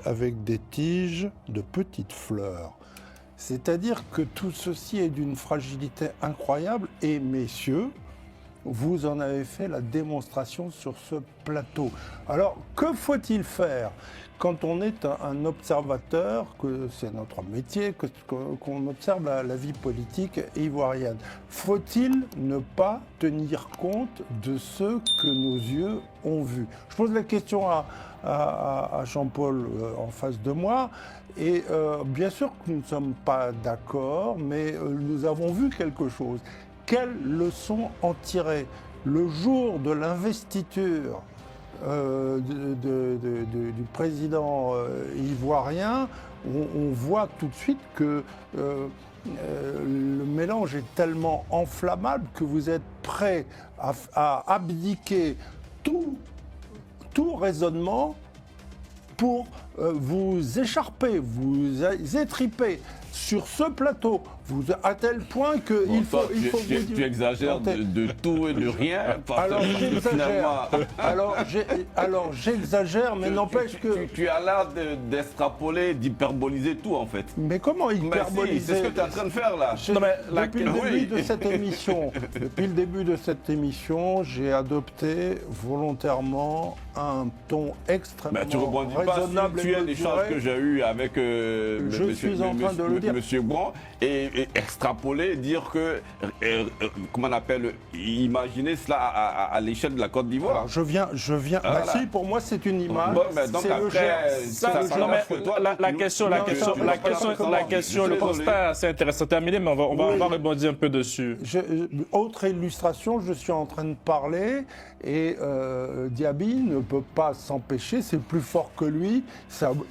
avec des tiges de petites fleurs. C'est-à-dire que tout ceci est d'une fragilité incroyable et messieurs, vous en avez fait la démonstration sur ce plateau. Alors, que faut-il faire quand on est un observateur, que c'est notre métier, qu'on observe la vie politique ivoirienne? Faut-il ne pas tenir compte de ce que nos yeux ont vu? Je pose la question à Jean-Paul en face de moi. Et bien sûr que nous ne sommes pas d'accord, mais nous avons vu quelque chose. Quelles leçons en tirer? Le jour de l'investiture du président ivoirien, on voit tout de suite que le mélange est tellement enflammable que vous êtes prêt à abdiquer tout raisonnement pour vous écharper, vous étriper sur ce plateau, à tel point que il faut vous dire... Tu exagères de tout et de rien. Alors j'exagère. Alors j'exagère, mais n'empêche que... Tu as l'air d'extrapoler, d'hyperboliser tout en fait. Mais comment hyperboliser? C'est ce que tu es en train de faire là. Depuis le début de cette émission, j'ai adopté volontairement un ton extrêmement raisonnable. Tu as l'échange que j'ai eu avec Monsieur Bon et extrapoler, dire que, comment on appelle, imaginer cela à l'échelle de la Côte d'Ivoire. Alors je viens. Voilà. Si, pour moi c'est une image. Bon, donc après, la question, le constat, c'est intéressant. Terminé, mais on va rebondir un peu dessus. Autre illustration, je suis en train de parler et Diaby ne peut pas s'empêcher, c'est plus fort que lui,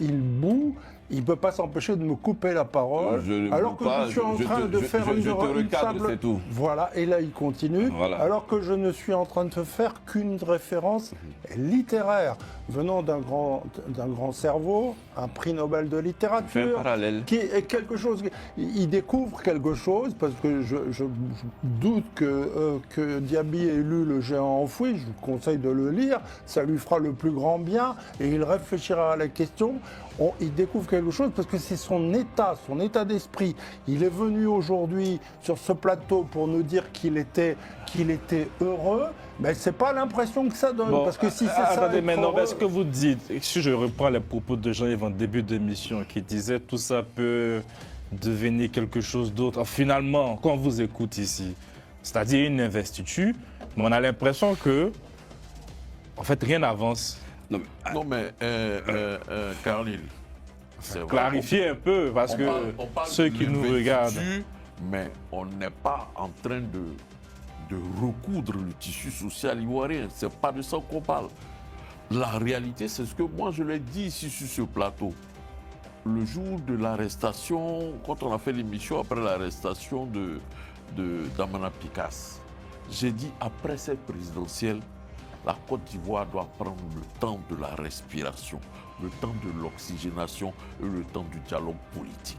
il boue. Il ne peut pas s'empêcher de me couper la parole, alors que je suis en train de faire une simple... Voilà, et là il continue, alors que je ne suis en train de faire qu'une référence littéraire, venant d'un grand cerveau, un prix Nobel de littérature, qui est quelque chose... Il découvre quelque chose, parce que je doute que Diaby ait lu Le Géant enfoui, je vous conseille de le lire, ça lui fera le plus grand bien, et il réfléchira à la question. Il découvre quelque chose parce que c'est son état d'esprit. Il est venu aujourd'hui sur ce plateau pour nous dire qu'il était heureux, mais c'est pas l'impression que ça donne. Bon, parce que si c'est ça. Attendez, mais non, est-ce que vous dites, si je reprends les propos de Jean-Yves en début d'émission, qui disait tout ça peut devenir quelque chose d'autre. Finalement, quand on vous écoute ici, c'est-à-dire une investiture, mais on a l'impression que, en fait, rien n'avance. Non mais Carlyle, clarifiez un peu, parce que ceux qui nous regardent... Mais on n'est pas en train de recoudre le tissu social ivoirien, c'est pas de ça qu'on parle. La réalité, c'est ce que moi je l'ai dit ici sur ce plateau. Le jour de l'arrestation, quand on a fait l'émission après l'arrestation d'Amana Picasse, j'ai dit après cette présidentielle, la Côte d'Ivoire doit prendre le temps de la respiration, le temps de l'oxygénation et le temps du dialogue politique.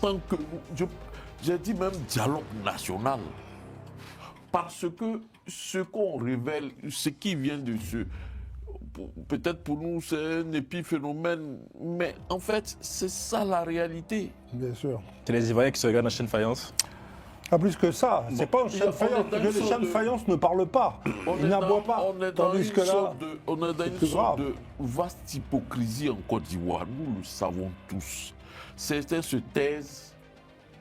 Tant que j'ai dit même dialogue national. Parce que ce qu'on révèle, ce qui vient de peut-être pour nous c'est un épiphénomène, mais en fait c'est ça la réalité. Bien sûr. C'est les Ivoiriens qui se regardent en chaîne faïence. Pas plus que ça, c'est pas un chien de faïence, les chiens de faïence ne parlent pas, ils n'aboient pas. On est dans une sorte de vaste hypocrisie en Côte d'Ivoire, nous le savons tous. Certains se taisent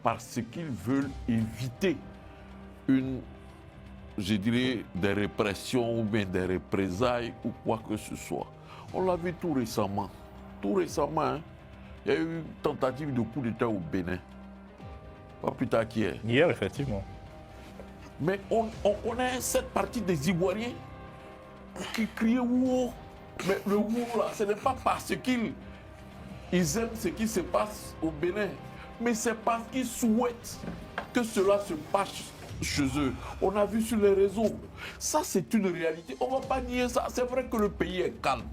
parce qu'ils veulent éviter je dirais, des répressions ou bien des représailles ou quoi que ce soit. On l'a vu tout récemment. Tout récemment, hein, il y a eu une tentative de coup d'État au Bénin. Pas plus tard qu'hier. Hier, effectivement. Mais on connaît cette partie des Ivoiriens qui crient Ouo. Mais le Ouo, là, ce n'est pas parce qu'ils aiment ce qui se passe au Bénin, mais c'est parce qu'ils souhaitent que cela se passe chez eux. On a vu sur les réseaux. Ça, c'est une réalité. On ne va pas nier ça. C'est vrai que le pays est calme.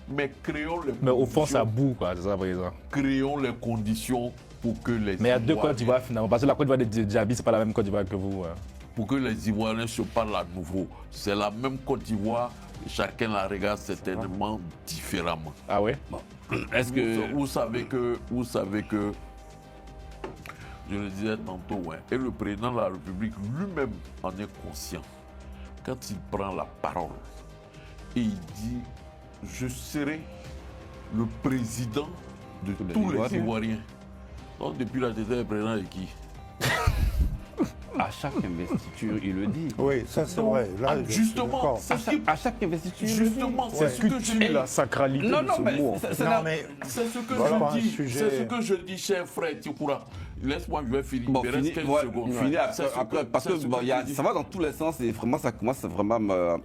Mais créons les conditions. Mais au fond, ça boue, quoi, c'est ça, par exemple. Créons les conditions pour que les Mais il y a deux Côtes d'Ivoire, finalement. Parce que la Côte d'Ivoire de Diaby, ce n'est pas la même Côte d'Ivoire que vous. Hein. Pour que les Ivoiriens se parlent à nouveau. C'est la même Côte d'Ivoire. Chacun la regarde certainement différemment. Ah ouais? Bon. Est-ce que... Vous savez que, je le disais tantôt, ouais, et le président de la République lui-même en est conscient. Quand il prend la parole et il dit « Je serai le président de tous les Ivoiriens ». Donc depuis là, j'étais le président de qui? À chaque investiture, il le dit. Oui, ça c'est vrai. Là, je suis justement, d'accord. À chaque investiture, justement, c'est ce que je dis. La sacralité Non, de non, ce mais mot. C'est ce que Voilà un je dis. sujet- C'est ce que je dis, cher frère Tikoura. Laisse-moi, je vais finir. Bon, Il me reste quelques secondes. fini C'est ce après, parce que c'est ce bon, je dis. ça va dans tous les sens et vraiment, ça commence vraiment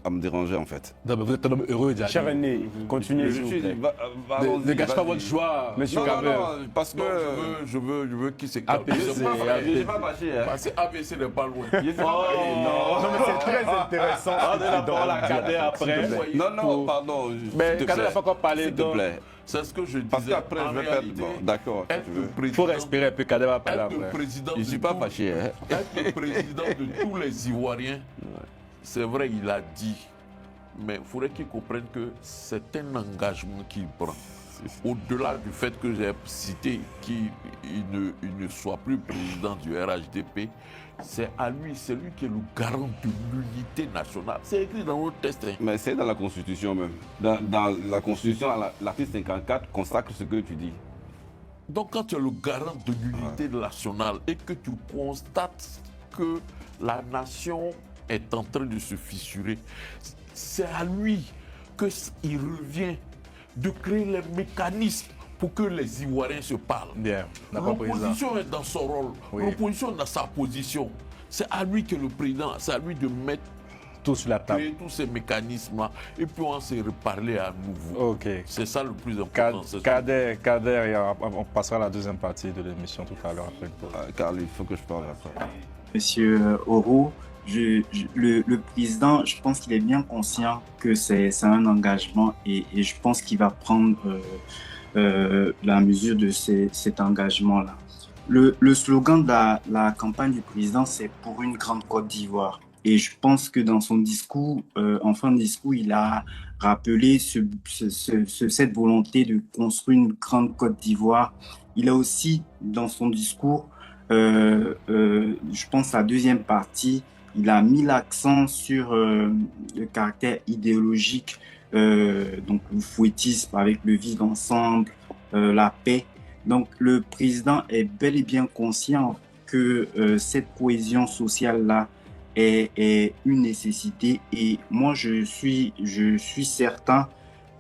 à me déranger en fait. Non, mais vous êtes un homme heureux, Diaby. Cher aîné, continuez Je s'il vous suis- plaît. Ne gâchez pas vas-y. votre joie, monsieur Non, Kabel. non, parce que... Non, je veux qu'il se calme. APC, Je suis pas fâché, hein. Parce que ABC n'est pas loin. Je suis pas fâché, Non, mais c'est très intéressant. On donne la parole à Kader après. Non, non, pardon. Mais s'il te Kader n'a plaît. pas encore parlé, S'il te donc plaît. C'est ce que je disais. Parce qu'après, En je vais réalité, perdre. Bon, d'accord. si être tu le veux. il président, faut respirer un peu, Kader va parler être le après. président Je de suis pas tous- fâché, hein. être le président de tous les Ivoiriens, c'est vrai, il a dit. Mais il faudrait qu'il comprenne que c'est un engagement qu'il prend. Au-delà du fait que j'ai cité qu'il ne soit plus président du RHDP, c'est à lui, c'est lui qui est le garant de l'unité nationale. C'est écrit dans notre texte. Hein. Mais c'est dans la Constitution même. Dans la Constitution, l'article 54 consacre ce que tu dis. Donc quand tu es le garant de l'unité nationale et que tu constates que la nation est en train de se fissurer, c'est à lui qu'il revient de créer les mécanismes pour que les Ivoiriens se parlent. Bien, d'accord, président. L'opposition est dans son rôle, Oui. l'opposition est dans sa position. C'est à lui que le président, c'est à lui de mettre Tout sur la table. créer tous ces mécanismes-là et puis on va se reparler à nouveau. Ok. C'est ça le plus important. c'est ça. Kader, on passera à la deuxième partie de l'émission tout à l'heure après une pause. Car il faut que je parle après. Monsieur Oro, le président, je pense qu'il est bien conscient que c'est un engagement et je pense qu'il va prendre la mesure de cet engagement-là. Le slogan de la campagne du président, c'est « Pour une grande Côte d'Ivoire ». Et je pense que dans son discours, en fin de discours, il a rappelé cette volonté de construire une grande Côte d'Ivoire. Il a aussi, dans son discours, je pense la deuxième partie, il a mis l'accent sur le caractère idéologique, donc le fouettisme avec le vivre ensemble, la paix. Donc le président est bel et bien conscient que cette cohésion sociale-là est une nécessité et moi je suis certain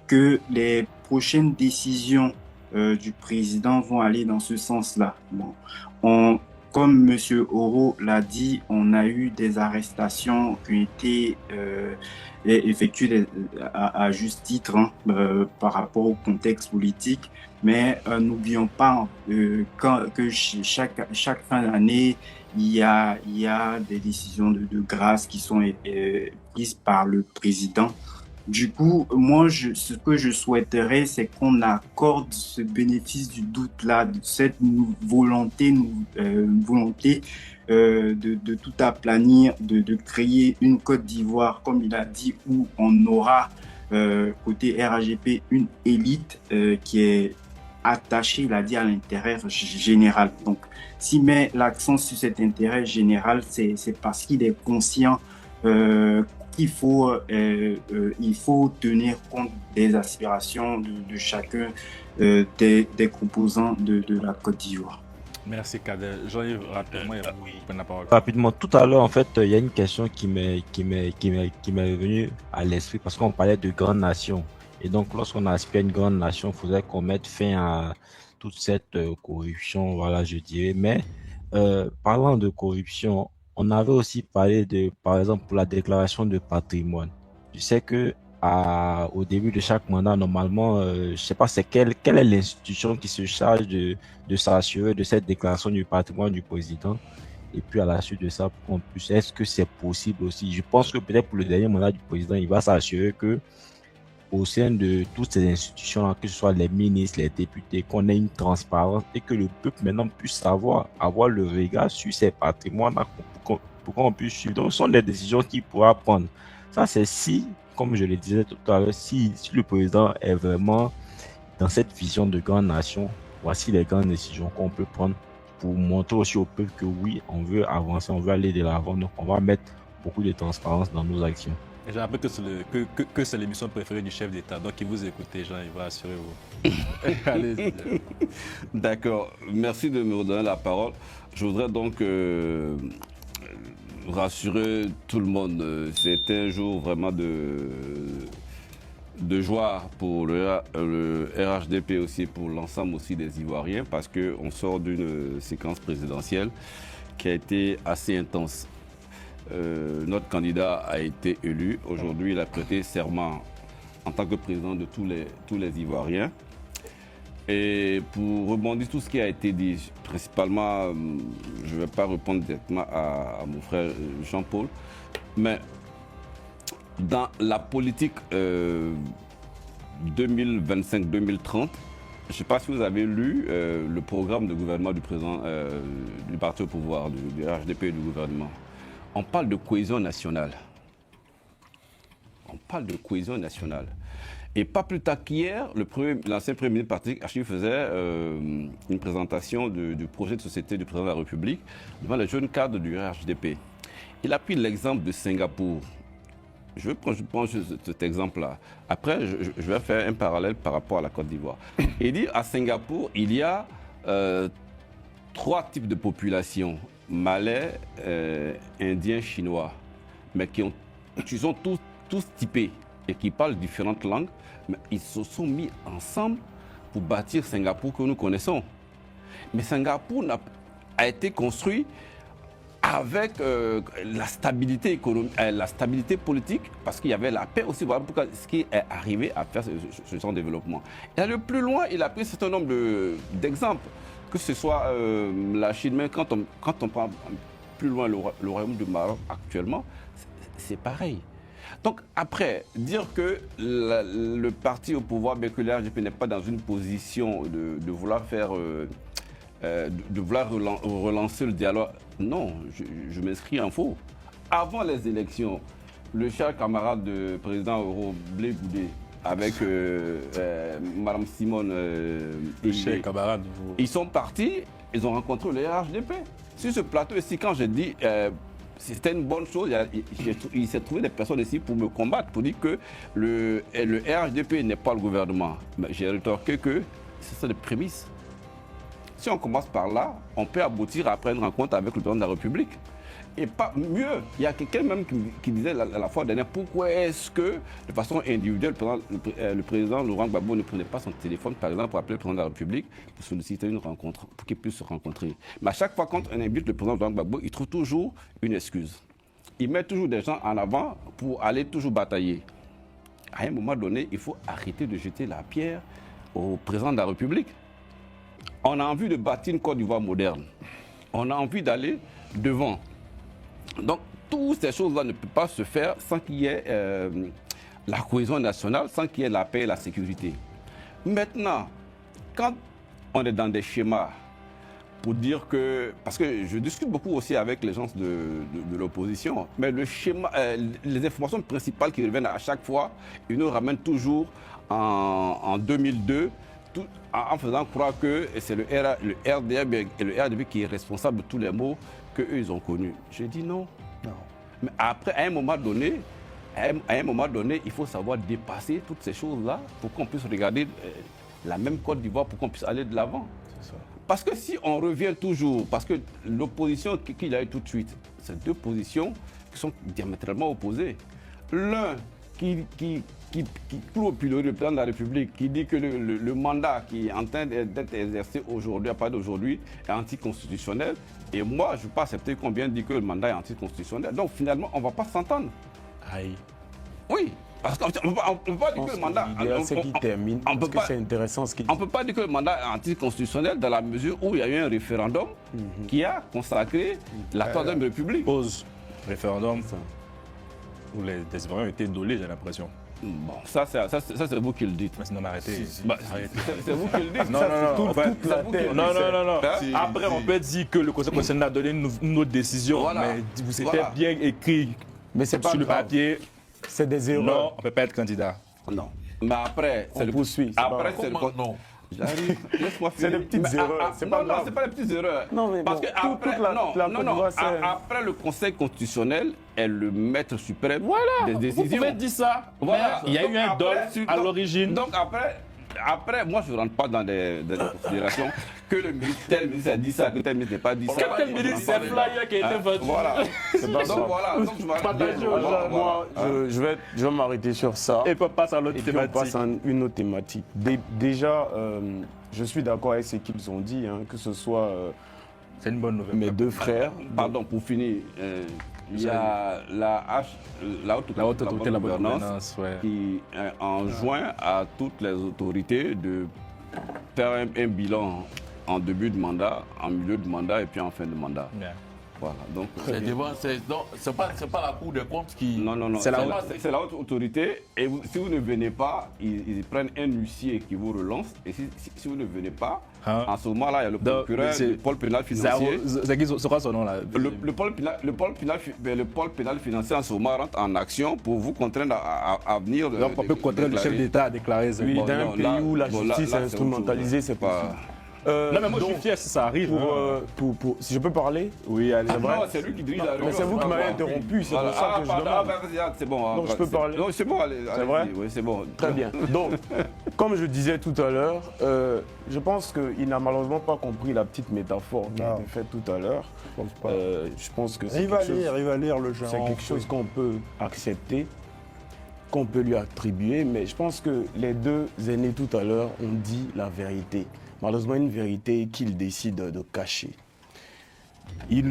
que les prochaines décisions du président vont aller dans ce sens-là. Bon, comme M. Oro l'a dit, on a eu des arrestations qui ont été effectuées à juste titre par rapport au contexte politique, mais n'oublions pas que chaque fin d'année, il y a des décisions de grâce qui sont prises par le président. Du coup, moi, ce que je souhaiterais, c'est qu'on accorde ce bénéfice du doute-là, de cette volonté de tout aplanir, de créer une Côte d'Ivoire, comme il a dit, où on aura, côté RAGP, une élite qui est attachée, il a dit, à l'intérêt général. Donc, s'il met l'accent sur cet intérêt général, c'est parce qu'il est conscient qu'il faut tenir compte des aspirations de chacun des composants de la Côte d'Ivoire. Merci Kader. Jean-Yves, rapidement, il prend la parole. Rapidement, tout à l'heure, en fait, il y a une question qui m'est venue à l'esprit parce qu'on parlait de grandes nations. Et donc, lorsqu'on aspire à une grande nation, il faudrait qu'on mette fin à toute cette corruption, voilà, je dirais. Mais parlant de corruption, on avait aussi parlé par exemple, pour la déclaration de patrimoine. Je sais que au début de chaque mandat, normalement, je sais pas quelle est l'institution qui se charge de s'assurer de cette déclaration du patrimoine du président. Et puis à la suite de ça, est-ce que c'est possible aussi? Je pense que peut-être pour le dernier mandat du président, il va s'assurer que au sein de toutes ces institutions, que ce soit les ministres, les députés, qu'on ait une transparence et que le peuple maintenant puisse avoir le regard sur ces patrimoines pour qu'on puisse suivre. Donc, ce sont des décisions qu'il pourra prendre. Ça, c'est si, comme je le disais tout à l'heure, si le président est vraiment dans cette vision de grande nation, voici les grandes décisions qu'on peut prendre pour montrer aussi au peuple que oui, on veut avancer, on veut aller de l'avant. Donc, on va mettre beaucoup de transparence dans nos actions. J'ai appris que c'est l'émission préférée du chef d'État. Donc, il vous écoute, Jean, il va assurer vous. Allez-y. D'accord. Merci de me redonner la parole. Je voudrais donc rassurer tout le monde. C'était un jour vraiment de joie pour le RHDP aussi, pour l'ensemble aussi des Ivoiriens, parce qu'on sort d'une séquence présidentielle qui a été assez intense. Notre candidat a été élu. Aujourd'hui, il a prêté serment en tant que président de tous les Ivoiriens. Et pour rebondir tout ce qui a été dit, principalement, je ne vais pas répondre directement à mon frère Jean-Paul, mais dans la politique 2025-2030, je ne sais pas si vous avez lu le programme de gouvernement du président du parti au pouvoir, du RHDP et du gouvernement. On parle de cohésion nationale. On parle de cohésion nationale. Et pas plus tard qu'hier, l'ancien Premier ministre Patrick Archi faisait une présentation du projet de société du président de la République devant les jeunes cadres du RHDP. Il a pris l'exemple de Singapour. Je prends cet exemple-là. Après, je vais faire un parallèle par rapport à la Côte d'Ivoire. Il dit à Singapour, il y a 3 types de populations. Malais, Indiens, Chinois, mais qui sont tous typés et qui parlent différentes langues, mais ils se sont mis ensemble pour bâtir Singapour que nous connaissons. Mais Singapour a été construit avec la stabilité économique, la stabilité politique, parce qu'il y avait la paix aussi. Voilà pourquoi ce qui est arrivé à faire ce genre de développement. Et le plus loin, il a pris un certain nombre d'exemples. Que ce soit la Chine, mais quand on prend plus loin le royaume du Maroc actuellement, c'est pareil. Donc après, dire que le parti au pouvoir, bien que l'RGP n'est pas dans une position de vouloir faire, de vouloir relancer le dialogue, non, je m'inscris en faux. Avant les élections, le cher camarade du président Euro, Blé Goudé, avec Mme Simone ils sont partis, ils ont rencontré le RHDP. Sur ce plateau ici, quand j'ai dit c'était une bonne chose, il s'est trouvé des personnes ici pour me combattre, pour dire que le RHDP n'est pas le gouvernement. Mais j'ai rétorqué que c'est des prémices. Si on commence par là, on peut aboutir après une rencontre avec le président de la République. Et pas mieux, il y a quelqu'un même qui disait la fois dernière, pourquoi est-ce que, de façon individuelle, le président Laurent Gbagbo ne prenait pas son téléphone, par exemple, pour appeler le président de la République, pour solliciter une rencontre, pour qu'il puisse se rencontrer. Mais à chaque fois, quand on invite le président Laurent Gbagbo, il trouve toujours une excuse. Il met toujours des gens en avant pour aller toujours batailler. À un moment donné, il faut arrêter de jeter la pierre au président de la République. On a envie de bâtir une Côte d'Ivoire moderne. On a envie d'aller devant. Donc, toutes ces choses-là ne peuvent pas se faire sans qu'il y ait la cohésion nationale, sans qu'il y ait la paix et la sécurité. Maintenant, quand on est dans des schémas pour dire que... Parce que je discute beaucoup aussi avec les gens de l'opposition, mais le schéma, les informations principales qui reviennent à chaque fois, ils nous ramènent toujours en 2002, en faisant croire que c'est le RDB et le RDB qui est responsable de tous les maux qu'eux, ils ont connus. J'ai dit non. Mais après, à un moment donné, il faut savoir dépasser toutes ces choses-là pour qu'on puisse regarder la même Côte d'Ivoire, pour qu'on puisse aller de l'avant. Parce que si on revient toujours, parce que l'opposition qu'il a eu tout de suite, c'est 2 positions qui sont diamétralement opposées. L'un qui cloue au pilori le président de la République, qui dit que le mandat qui est en train d'être exercé aujourd'hui, à partir d'aujourd'hui, est anticonstitutionnel. Et moi, je ne peux pas accepter qu'on vienne dire que le mandat est anticonstitutionnel. Donc finalement, on ne va pas s'entendre. Aïe. Oui, parce qu'on ne peut pas dire que le mandat... C'est qui termine, parce que c'est intéressant ce qu'il dit. On ne peut pas dire que le mandat est anticonstitutionnel dans la mesure où il y a eu un référendum qui a consacré la 3e République. Pause. Référendum. Où les Ivoiriens ont été dolés, j'ai l'impression. Bon, ça c'est vous qui le dites. Mais sinon, arrêtez. Arrêtez. C'est vous qui le dites. Non. Après, on peut dire que le Conseil constitutionnel a donné une autre décision, voilà. Mais c'était bien écrit. Mais c'est pas sur le grave. papier. C'est des erreurs. Non, on ne peut pas être candidat. Non. Mais après, On poursuit, c'est Après, pas- c'est le Comment non? J'arrive, laisse-moi C'est finir. des petites Mais, erreurs, c'est pas non, grave. c'est pas des petites erreurs. Non, mais Parce bon, que après, toute la Côte d'Ivoire, c'est- après le Conseil constitutionnel est le maître suprême Voilà, des vous décisions. pouvez dire ça. Voilà. Mais il y a Donc eu un après, dol à l'origine. Donc après, moi je ne rentre pas dans des considérations que le ministre, tel ministre a dit ça, que tel ministre n'a pas dit ça. Quel ministre, c'est un flyer qui a été vendu. Voilà. Donc voilà. Donc je m'arrête. Partagez aux Voilà, gens. voilà. Moi, je vais m'arrêter sur ça. Et puis on passe à l'autre Et puis on passe thématique. à une autre thématique. Déjà, je suis d'accord avec ce qu'ils ont dit, hein, que ce soit C'est une bonne nouvelle. mes deux frères. Pardon, pour finir, il y a la haute La haute autorité de la bonne gouvernance gouvernance, ouais. qui enjoint à toutes les autorités de faire un bilan en début de mandat, en milieu de mandat et puis en fin de mandat. Bien. Voilà. Donc, C'est pas la Cour des comptes qui. non. C'est C'est la haute autorité. Et si vous ne venez pas, ils prennent un huissier qui vous relance. Et si vous ne venez pas, Hein? en ce moment-là, il y a le procureur c'est- du pôle pénal financier. C'est quoi son nom là? Le pôle pénal financier en ce moment rentre en action pour vous contraindre à venir. Donc on peut contraindre le chef d'État à déclarer. Oui, Bon, dans un non, pays là- où la bon, là- justice là, est c'est autre chose, instrumentalisée, c'est pas- possible. Non mais moi je Donc, suis fier si ça arrive. si je peux parler. Oui, allez. Non, c'est lui qui dirige la réunion. Mais c'est vous qui m'avez interrompu, c'est pour ça que je demande. C'est bon. Donc, je peux parler. Non, c'est bon, allez. C'est vrai? Oui, c'est bon. Très bien. Donc, comme je disais tout à l'heure, je pense qu'il n'a malheureusement pas compris la petite métaphore qui a Non. été faite tout à l'heure. Je pense pas. Je pense que c'est Il va quelque chose- lire, il va lire le genre. c'est quelque chose qu'on peut accepter, qu'on peut lui attribuer, mais je pense que les deux aînés tout à l'heure ont dit la vérité. Malheureusement, une vérité qu'il décide de cacher. Il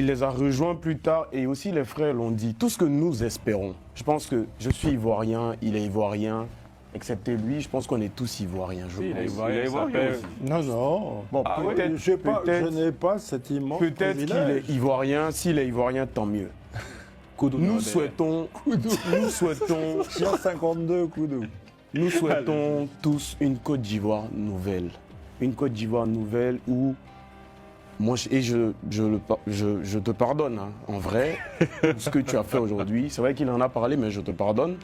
les a rejoints plus tard et aussi les frères l'ont dit. Tout ce que nous espérons, je pense que je suis ivoirien, il est ivoirien, excepté lui, je pense qu'on est tous ivoiriens. Je Il est pense. ivoirien, Il est ça ivoirien s'appelle- aussi. Non. Bon, Ah oui, peut-être, Je peut-être, n'ai pas cet immense peut-être qu'il privilège. est ivoirien. S'il est ivoirien, tant mieux. Koudou Nous Nordé. souhaitons, nous souhaitons, 152 coups de... nous souhaitons tous une Côte d'Ivoire nouvelle. Une Côte d'Ivoire nouvelle où, moi, je te pardonne, hein, en vrai, ce que tu as fait aujourd'hui. C'est vrai qu'il en a parlé, mais je te pardonne.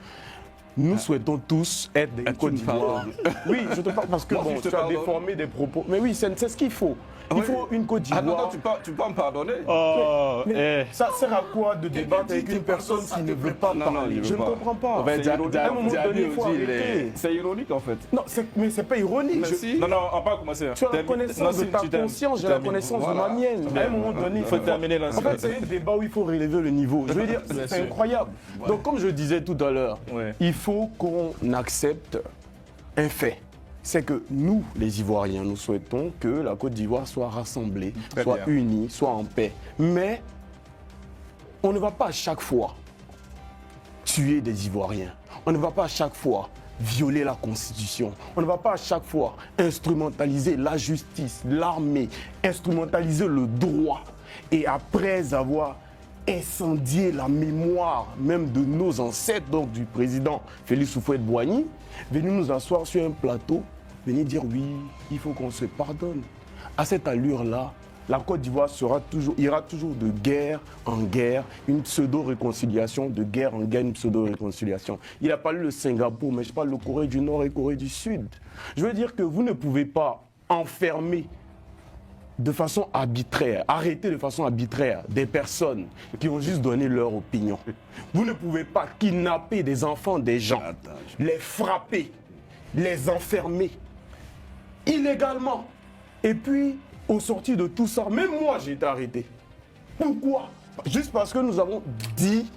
Nous souhaitons tous être des Côte d'Ivoire. Oui, je te parle parce que Moi aussi, bon, je te tu as pardonne. déformé des propos. Mais oui, c'est ce qu'il faut. Il Oui. faut une Côte Ah non, d'Ivoire. tu peux me pardonner. Oh, Mais eh. ça sert à quoi de débattre avec une personne qui ne veut pas Non, parler? il veut Je ne pas. comprends pas. En fait, À un moment donné, il faut arrêter. C'est ironique en fait. Non, mais c'est pas ironique. Je- Merci. Non, non, on va pas commencer. Tu as la connaissance de ta conscience, j'ai la connaissance de ma mienne. À un moment donné, Il faut terminer là. En fait, c'est un débat où il faut relever le niveau. Je veux dire, c'est incroyable. Donc, comme je disais tout à l'heure, Ouais. il faut qu'on accepte un fait. C'est que nous, les Ivoiriens, nous souhaitons que la Côte d'Ivoire soit rassemblée, Très soit bien. unie, soit en paix. Mais on ne va pas à chaque fois tuer des Ivoiriens. On ne va pas à chaque fois violer la Constitution. On ne va pas à chaque fois instrumentaliser la justice, l'armée, instrumentaliser le droit. Et après avoir incendié la mémoire même de nos ancêtres, donc du président Félix Houphouët-Boigny, venir nous asseoir sur un plateau, venir dire oui, il faut qu'on se pardonne. À cette allure-là, la Côte d'Ivoire ira toujours de guerre en guerre, une pseudo-réconciliation, de guerre en guerre, une pseudo-réconciliation. Il a parlé de Singapour, mais je parle de Corée du Nord et Corée du Sud. Je veux dire que vous ne pouvez pas enfermer de façon arbitraire, arrêter de façon arbitraire des personnes qui ont juste donné leur opinion. Vous ne pouvez pas kidnapper des enfants des gens, les frapper, les enfermer illégalement. Et puis, au sortir de tout ça, même moi j'ai été arrêté. Pourquoi? Juste parce que nous avons dit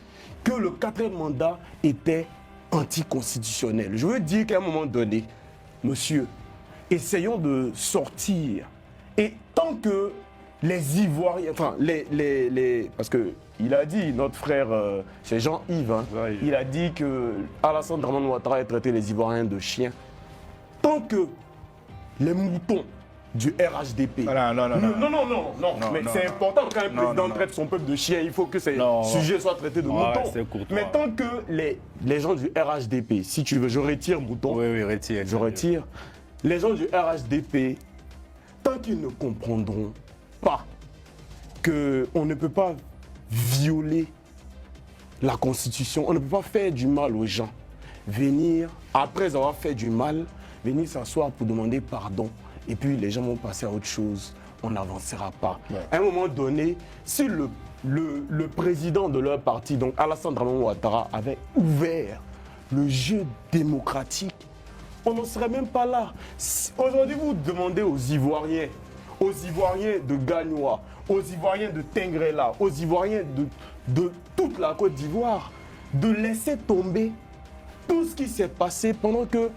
que le 4e mandat était anticonstitutionnel. Je veux dire qu'à un moment donné, monsieur, essayons de sortir. Et tant que les Ivoiriens, enfin, parce qu'il a dit, notre frère, c'est Jean-Yves, hein, Ouais. il a dit que Alassane Dramane Ouattara a traité les Ivoiriens de chiens. Tant que les moutons du RHDP. Voilà, non, Mais non, c'est non. important quand un Non, président non, traite son peuple de chien, il faut que ces Non. sujets soient traités de Ouais, moutons. c'est courtois. Mais tant que les gens du RHDP, si tu veux, je retire mouton, Oui, oui, retire. je retire. Les gens du RHDP, tant qu'ils ne comprendront pas qu'on ne peut pas violer la Constitution, on ne peut pas faire du mal aux gens, venir, après avoir fait du mal, venir s'asseoir pour demander pardon. Et puis les gens vont passer à autre chose. On n'avancera pas. Ouais. À un moment donné, si le président de leur parti, donc Alassane Dramane Ouattara, avait ouvert le jeu démocratique, on n'en serait même pas là. Aujourd'hui, vous demandez aux Ivoiriens de Gagnoa, aux Ivoiriens de Tengrela, aux Ivoiriens de toute la Côte d'Ivoire, de laisser tomber tout ce qui s'est passé pendant que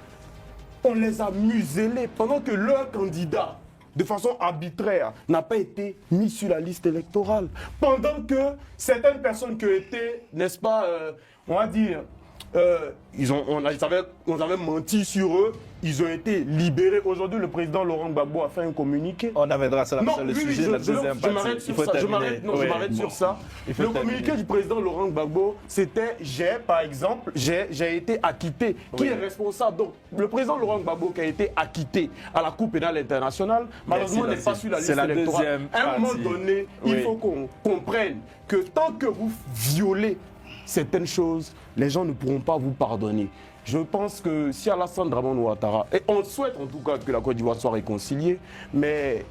on les a muselés, pendant que leur candidat, de façon arbitraire, n'a pas été mis sur la liste électorale. Pendant que certaines personnes qui étaient, n'est-ce pas, on va dire, on avait menti sur eux, ils ont été libérés. Aujourd'hui, le président Laurent Gbagbo a fait un communiqué. On amènera ça sur le sujet de la deuxième je partie. m'arrête sur ça. Je m'arrête sur ça. Le communiqué du président Laurent Gbagbo, c'était par exemple, j'ai été acquitté. Qui est responsable? Donc, le président Laurent Gbagbo qui a été acquitté à la Cour pénale internationale, malheureusement, n'est pas sur la liste électorale. À un moment donné, il faut qu'on comprenne que tant que vous violez certaines choses, les gens ne pourront pas vous pardonner. Je pense que si Alassane Dramane Ouattara, et on souhaite en tout cas que la Côte d'Ivoire soit réconciliée, mais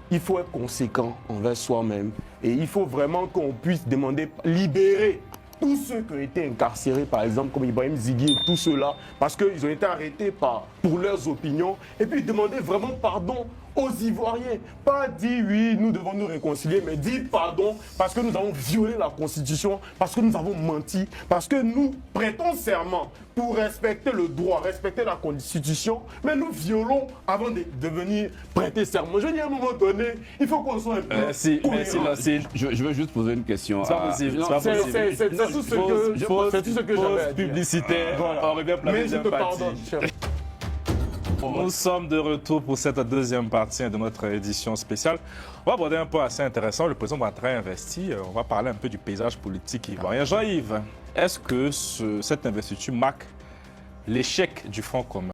il faut être conséquent envers soi-même. Et il faut vraiment qu'on puisse demander, libérer tous ceux qui ont été incarcérés, par exemple, comme Ibrahim Zigui et tous ceux-là, parce qu'ils ont été arrêtés pour leurs opinions, et puis demander vraiment pardon aux Ivoiriens. Pas dire oui, nous devons nous réconcilier, mais dire pardon parce que nous avons violé la Constitution, parce que nous avons menti, parce que nous prêtons serment pour respecter le droit, respecter la Constitution, mais nous violons avant de venir prêter serment. Je dis à un moment donné, il faut qu'on soit un peu Merci, Lassine. Je veux juste poser une question. C'est pas possible. C'est tout ce que j'avais à dire. Publicitaire, on revient pour la Mais je deuxième te partie. pardonne, cher. Nous sommes de retour pour cette deuxième partie de notre édition spéciale. On va aborder un point assez intéressant. Le président Ouattara investi. On va parler un peu du paysage politique ivoirien. Jean-Yves, est-ce que cette investiture marque l'échec du Front commun?